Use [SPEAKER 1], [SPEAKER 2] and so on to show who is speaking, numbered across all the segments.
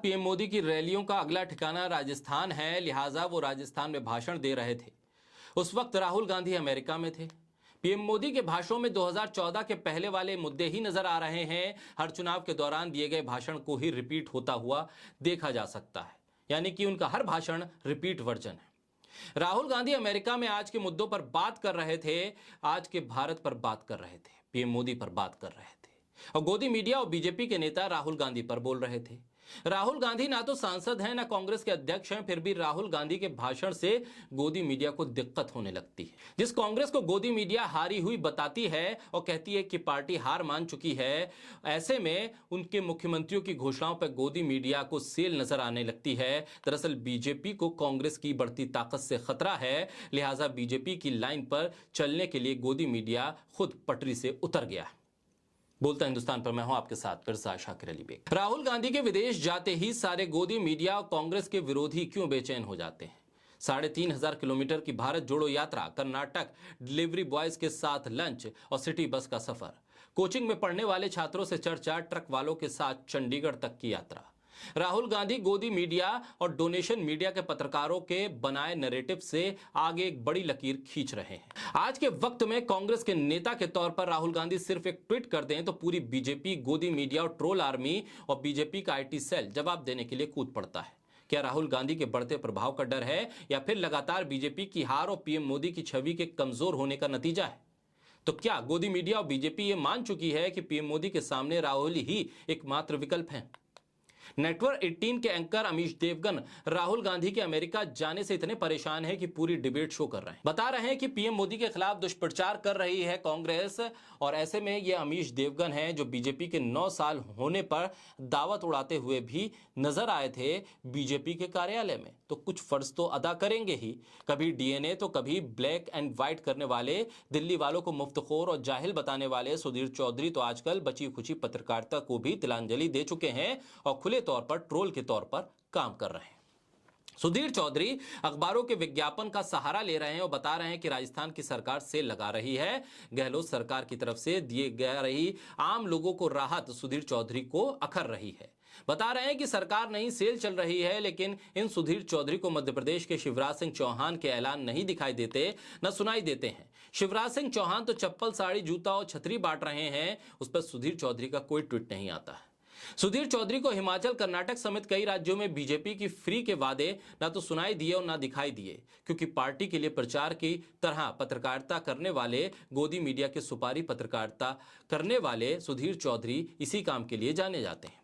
[SPEAKER 1] PM Modi की रैलियों का अगला ठिकाना राजस्थान है, लिहाजा वो राजस्थान में भाषण दे रहे थे। उस वक्त राहुल गांधी अमेरिका में थे। पीएम मोदी के भाषणों में 2014 के पहले वाले मुद्दे ही नजर आ रहे हैं। हर चुनाव के दौरान दिए गए भाषण को ही रिपीट होता हुआ देखा जा सकता है, यानी कि उनका हर भाषण रिपीट वर्जन है। राहुल गांधी अमेरिका में आज के मुद्दों पर बात कर रहे थे, आज के भारत पर बात कर रहे थे, पीएम मोदी पर बात कर रहे थे और गोदी मीडिया और बीजेपी के नेता राहुल गांधी पर बोल रहे थे। राहुल गांधी ना तो सांसद हैं ना कांग्रेस के अध्यक्ष हैं, फिर भी राहुल गांधी के भाषण से गोदी मीडिया को दिक्कत होने लगती है। जिस कांग्रेस को गोदी मीडिया हारी हुई बताती है और कहती है कि पार्टी हार मान चुकी है, ऐसे में उनके मुख्यमंत्रियों की घोषणाओं पर गोदी मीडिया को सेल नजर आने लगती है। दरअसल बीजेपी को कांग्रेस की बढ़ती ताकत से खतरा है, लिहाजा बीजेपी की लाइन पर चलने के लिए गोदी मीडिया खुद पटरी से उतर गया। बोलता हिंदुस्तान पर मैं हूं आपके साथ फिर शाकिर अली बेग। राहुल गांधी के विदेश जाते ही सारे गोदी मीडिया और कांग्रेस के विरोधी क्यों बेचैन हो जाते हैं? 3,500 किलोमीटर की भारत जोड़ो यात्रा, कर्नाटक, डिलीवरी बॉयज के साथ लंच और सिटी बस का सफर, कोचिंग में पढ़ने वाले छात्रों से चर्चा, ट्रक वालों के साथ चंडीगढ़ तक की यात्रा। राहुल गांधी गोदी मीडिया और डोनेशन मीडिया के पत्रकारों के बनाए नैरेटिव से आगे एक बड़ी लकीर खींच रहे हैं। आज के वक्त में कांग्रेस के नेता के तौर पर राहुल गांधी सिर्फ एक ट्वीट कर दें तो पूरी बीजेपी, गोदी मीडिया और ट्रोल आर्मी और बीजेपी का आईटी सेल जवाब देने के लिए कूद पड़ता है। क्या राहुल गांधी के बढ़ते प्रभाव का डर है या फिर लगातार बीजेपी की हार और पीएम मोदी की छवि के कमजोर होने का नतीजा है? तो क्या गोदी मीडिया और बीजेपी ये मान चुकी है कि पीएम मोदी के सामने राहुल ही एकमात्र विकल्प है? नेटवर्क 18 के एंकर अमीश देवगन राहुल गांधी के अमेरिका जाने से इतने परेशान हैं कि पूरी डिबेट शो कर रहे हैं। बता रहे हैं कि पीएम मोदी के खिलाफ दुष्प्रचार कर रही है कांग्रेस, और ऐसे में ये अमीश देवगन हैं जो बीजेपी के 9 साल होने पर दावत उड़ाते हुए भी नजर आए थे बीजेपी के कार्यालय में। तो कुछ फर्ज तो अदा करेंगे ही। कभी डीएनए तो कभी ब्लैक एंड व्हाइट करने वाले, दिल्ली वालों को मुफ्तखोर और जाहिल बताने वाले सुधीर चौधरी तो आजकल बची खुची पत्रकारिता को भी तिलांजलि दे चुके हैं और खुले तौर पर ट्रोल के तौर पर काम कर रहे हैं। सुधीर चौधरी अखबारों के विज्ञापन का सहारा ले रहे हैं और बता रहे हैं कि राजस्थान की सरकार सेल लगा रही है। गहलोत सरकार की तरफ से दिए जा रही आम लोगों को राहत सुधीर चौधरी को अखर रही है। बता रहे हैं कि सरकार नहीं, सेल चल रही है, लेकिन इन सुधीर चौधरी को मध्य प्रदेश के शिवराज सिंह चौहान के ऐलान नहीं दिखाई देते, न सुनाई देते हैं। शिवराज सिंह चौहान तो चप्पल, साड़ी, जूता और छतरी बांट रहे हैं, उस पर सुधीर चौधरी का कोई ट्वीट नहीं आता है। सुधीर चौधरी को हिमाचल, कर्नाटक समेत कई राज्यों में बीजेपी की फ्री के वादे ना तो सुनाई दिए और ना दिखाई दिए, क्योंकि पार्टी के लिए प्रचार की तरह पत्रकारिता करने वाले, गोदी मीडिया के सुपारी पत्रकारिता करने वाले सुधीर चौधरी इसी काम के लिए जाने जाते हैं।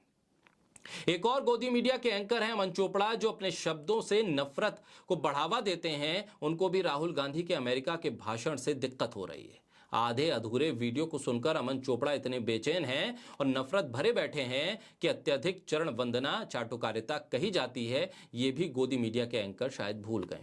[SPEAKER 1] एक और गोदी मीडिया के एंकर हैं अमन चोपड़ा, जो अपने शब्दों से नफरत को बढ़ावा देते हैं। उनको भी राहुल गांधी के अमेरिका के भाषण से दिक्कत हो रही है। आधे अधूरे वीडियो को सुनकर अमन चोपड़ा इतने बेचैन हैं और नफरत भरे बैठे हैं कि अत्यधिक चरण वंदना चाटुकारिता कही जाती है, ये भी गोदी मीडिया के एंकर शायद भूल गए।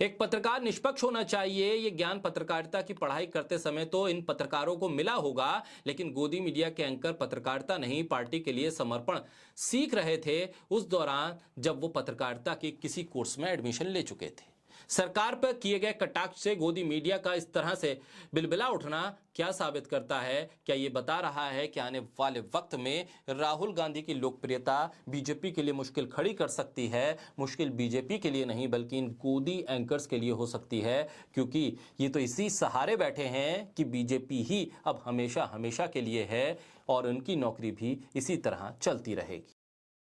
[SPEAKER 1] एक पत्रकार निष्पक्ष होना चाहिए, ये ज्ञान पत्रकारिता की पढ़ाई करते समय तो इन पत्रकारों को मिला होगा, लेकिन गोदी मीडिया के एंकर पत्रकारिता नहीं, पार्टी के लिए समर्पण सीख रहे थे उस दौरान जब वो पत्रकारिता के किसी कोर्स में एडमिशन ले चुके थे। सरकार पर किए गए कटाक्ष से गोदी मीडिया का इस तरह से बिलबिला उठना क्या साबित करता है? क्या ये बता रहा है कि आने वाले वक्त में राहुल गांधी की लोकप्रियता बीजेपी के लिए मुश्किल खड़ी कर सकती है? मुश्किल बीजेपी के लिए नहीं बल्कि इन गोदी एंकर्स के लिए हो सकती है, क्योंकि ये तो इसी सहारे बैठे हैं कि बीजेपी ही अब हमेशा हमेशा के लिए है और उनकी नौकरी भी इसी तरह चलती रहेगी।